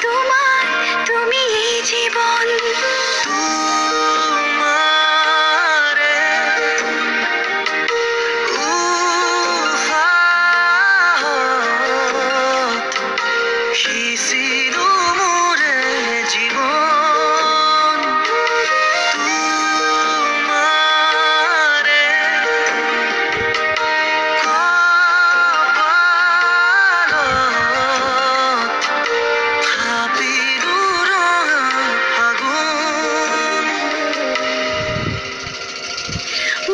তোমাৰ তুমি এই জীবন তোমাৰে উহাত সিঁচিলো মোৰে জীৱন তোমাৰে কপালত থাপিলো ৰঙা ফাগুন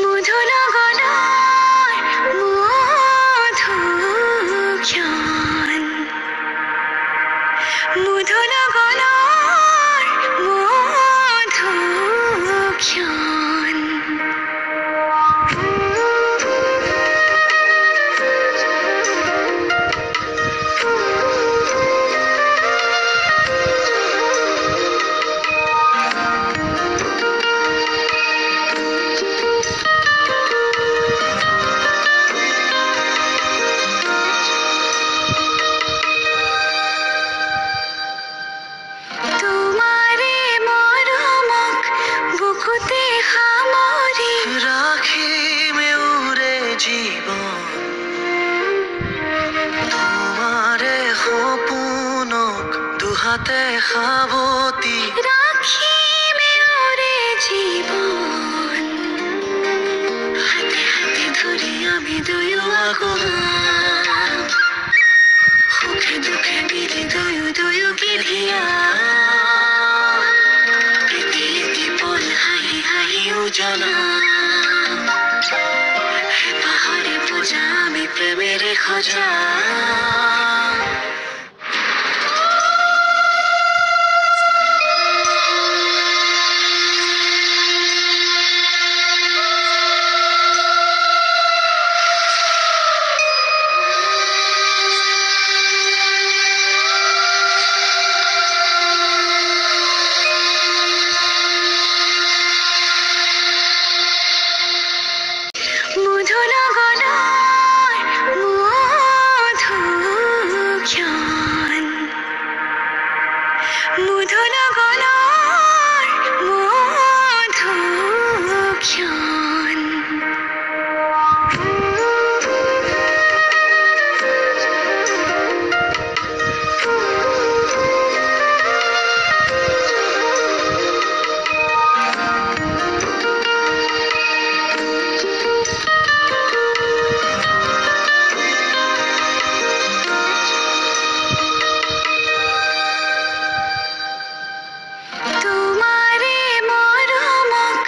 মধু লগনৰ মধু ক্ষণ মধু লগনৰ মধু ক্ষণ তোমাৰে মৰমক বুকুতে সামৰি ৰাখিমে উৰে জীৱন তোমাৰে সপোনক দুহাতে সাৱটি ৰাখিমে ওৰে জীৱন হাতে হাতে ধৰি আমি দুয়ো আগুৱাম সুখে দুখে মিলি দুয়ো দুয়োকে ধিয়াম এটি এটি পল হাঁহি হাঁহি উজলাম হেঁপাহৰে পূজা আমি প্ৰেমেৰে সজাম মধু লগনৰ মধু ক্ষণ মধু লগনৰ মধু ক্ষণ তোমাৰে মৰমক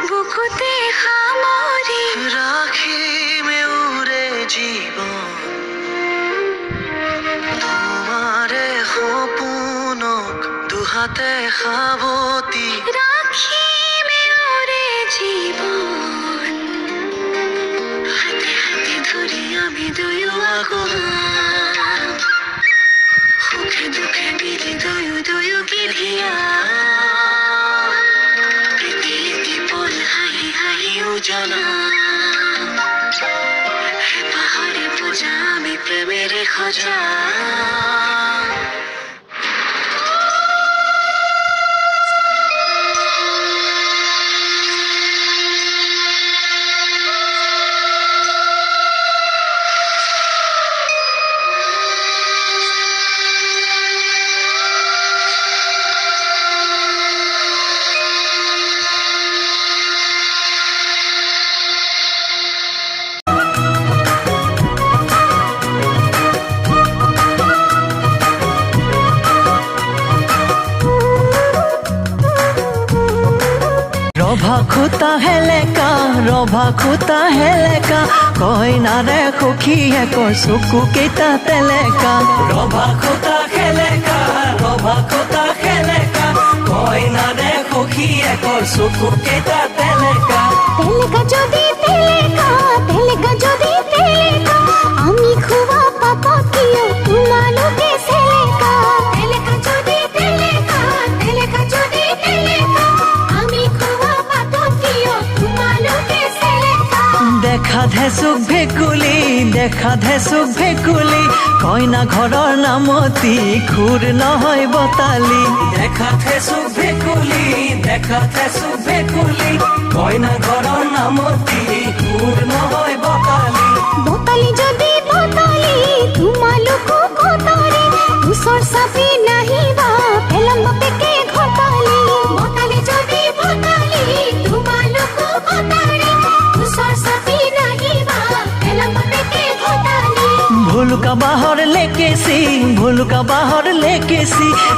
বুকুতে সামৰি ৰাখিমে উৰে জীৱন তোমাৰে সপোনক দুহাতে সাৱটি ৰাখিমে ওৰে জীৱন হাতে হাতে ধৰি আমি দুয়ো আগুৱাম সুখে দুখে মিলি দুয়ো দুয়োকে ধিয়াম এটি এটি পল হাঁহি হাঁহি উজলাম হেঁপাহৰে পূজা আমি প্ৰেমেৰে সজাম ৰভা খুটা হেলেকা কইনাৰে সখীয়েকৰ চকু কেইটা তেলেকা ৰভা খুটা হেলেকা কইনাৰে সখীয়েকৰ চকু কেইটা তেলেকা তেলেকা যদি তেলেকা আমি খুৱা পাপা কিয় তোমালোকে চেলেকা তেলেকা যদি তেলেকা আমি খুৱা পাপা কিয় তোমালোকে চেলেকা দেখা ধেচুক ভেকুলি দেখা ধেচুক ভেকুলি কইনা ঘৰৰ নামতি খুৰ নহয় বতালি দেখা ধেচুক ভেকুলি কইনা ঘৰৰ নামতি খুৰ নহয় বতালি বতালি যদি বতালি তোমালোকো কটাৰে ওচৰ চাপি নাহিবা পেলাম বাপেকে ঘটালি বতালি যদি বতালি তোমালোকো কটাৰে ওচৰ চাপি নাহিবা পেলাম বাপেকে ঘটালি ভুলুকা বাহৰ লেকেছি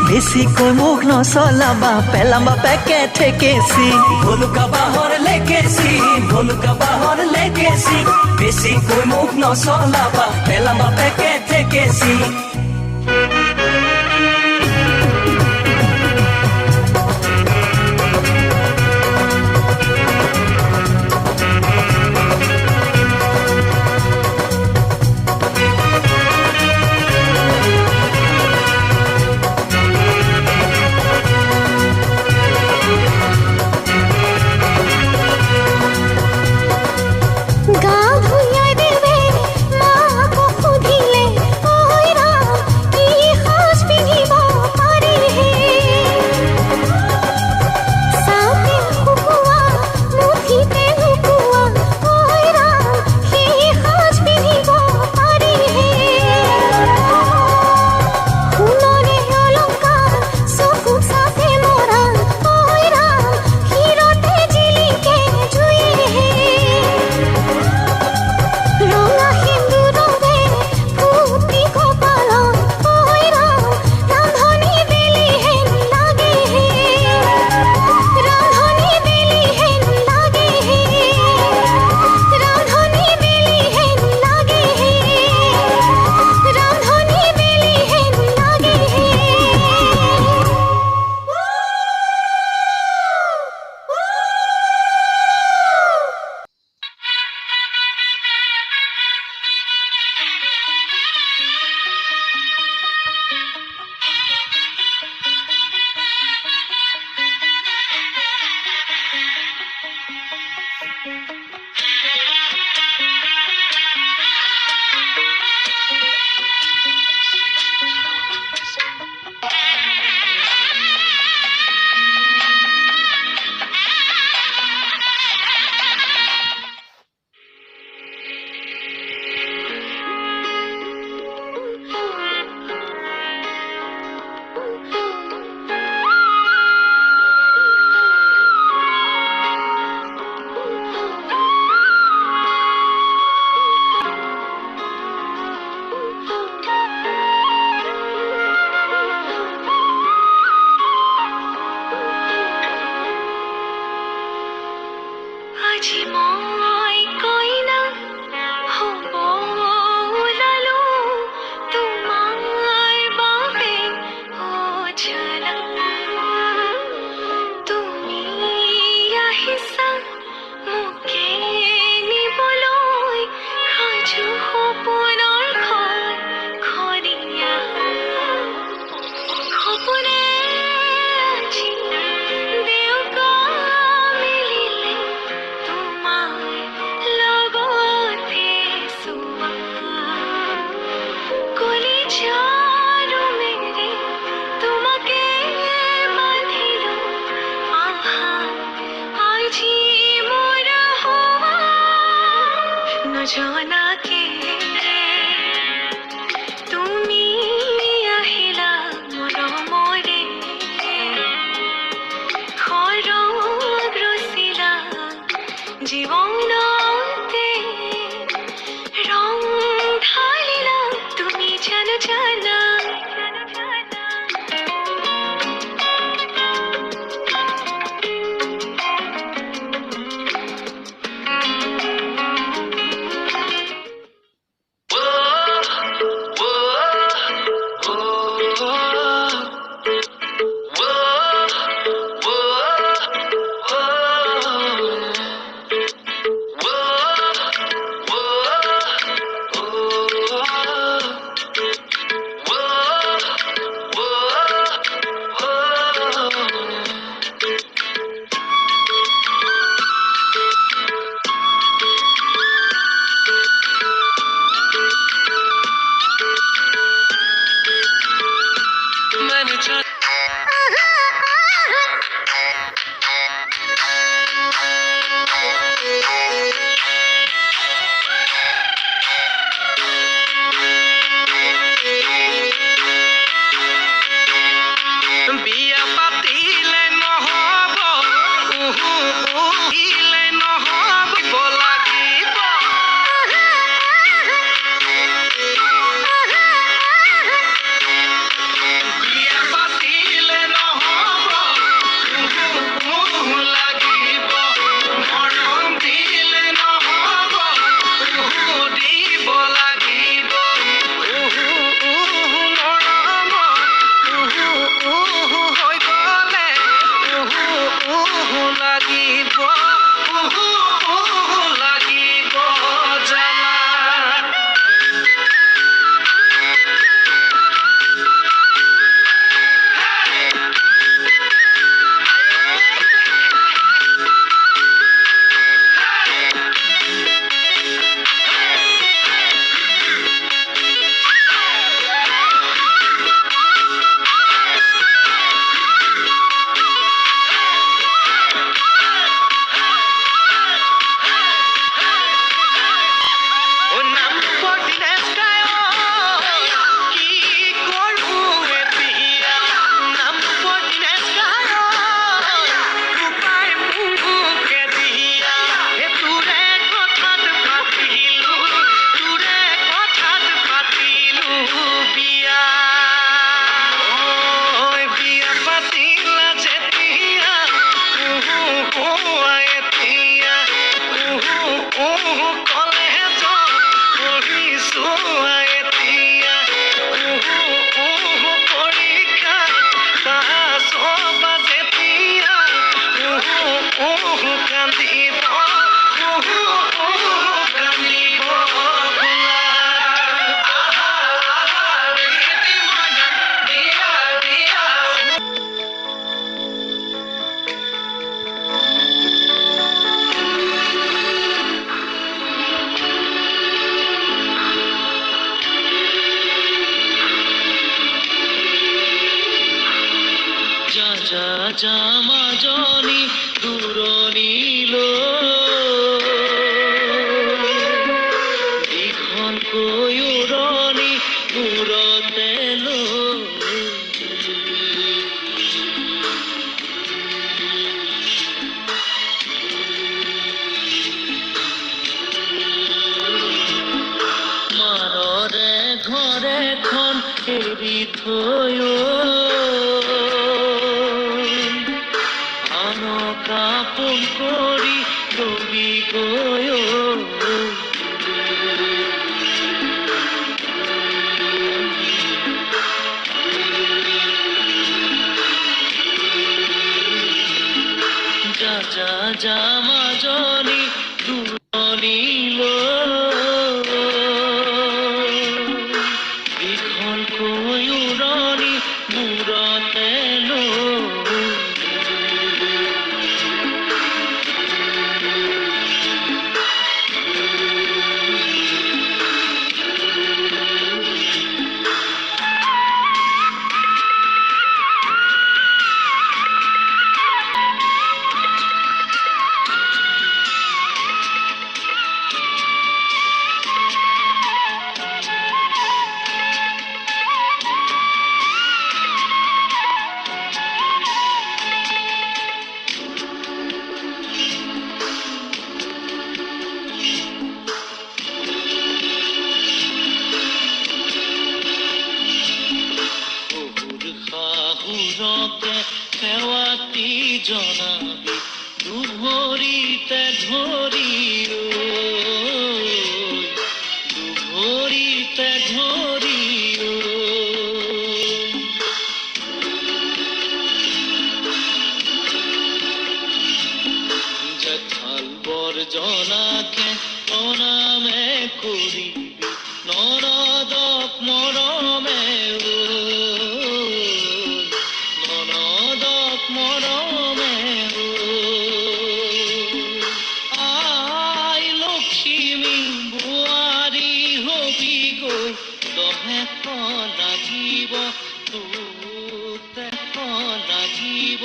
বেছিকৈ মুখ নচলাবা পেলাম বাপেকে ঠেকেছি ভুলুকা বাহৰ লেকেছি বেছিকৈ মুখ নচলাবা পেলাম বাপেকে ঠেকেছি গা ধুইয়া দেবে মাকো সুধিলে ঐ ৰাম বিয়া পাতিলে নহব ইলে নহব লাগিব বিয়া পাতিলে নহব লাগিব মৰম দিলে নহব দিব লাগিব মৰম হৈ গলে লাগিব লাগিব জ্বালা জামাজনী দূৰণিলৈ দীঘলকৈ উৰণি মূৰতে লৈ মানৰে ঘৰখন এৰি থৈ কাপোন কৰি ডুবি গৈ জামাজনী দূৰণিলৈ দীঘলকৈ উৰণি মূৰতে লৈ সেৱাতি জনাবি দুভৰিতে ধৰি দুভৰিতে ধৰি জেঠাল বৰজনাকে প্ৰণামে কৰিবি নৰদক মৰমে মৰমে আই লক্ষ্মী বোৱাৰী হবি গৈ দহে লাগিব তোতে দিব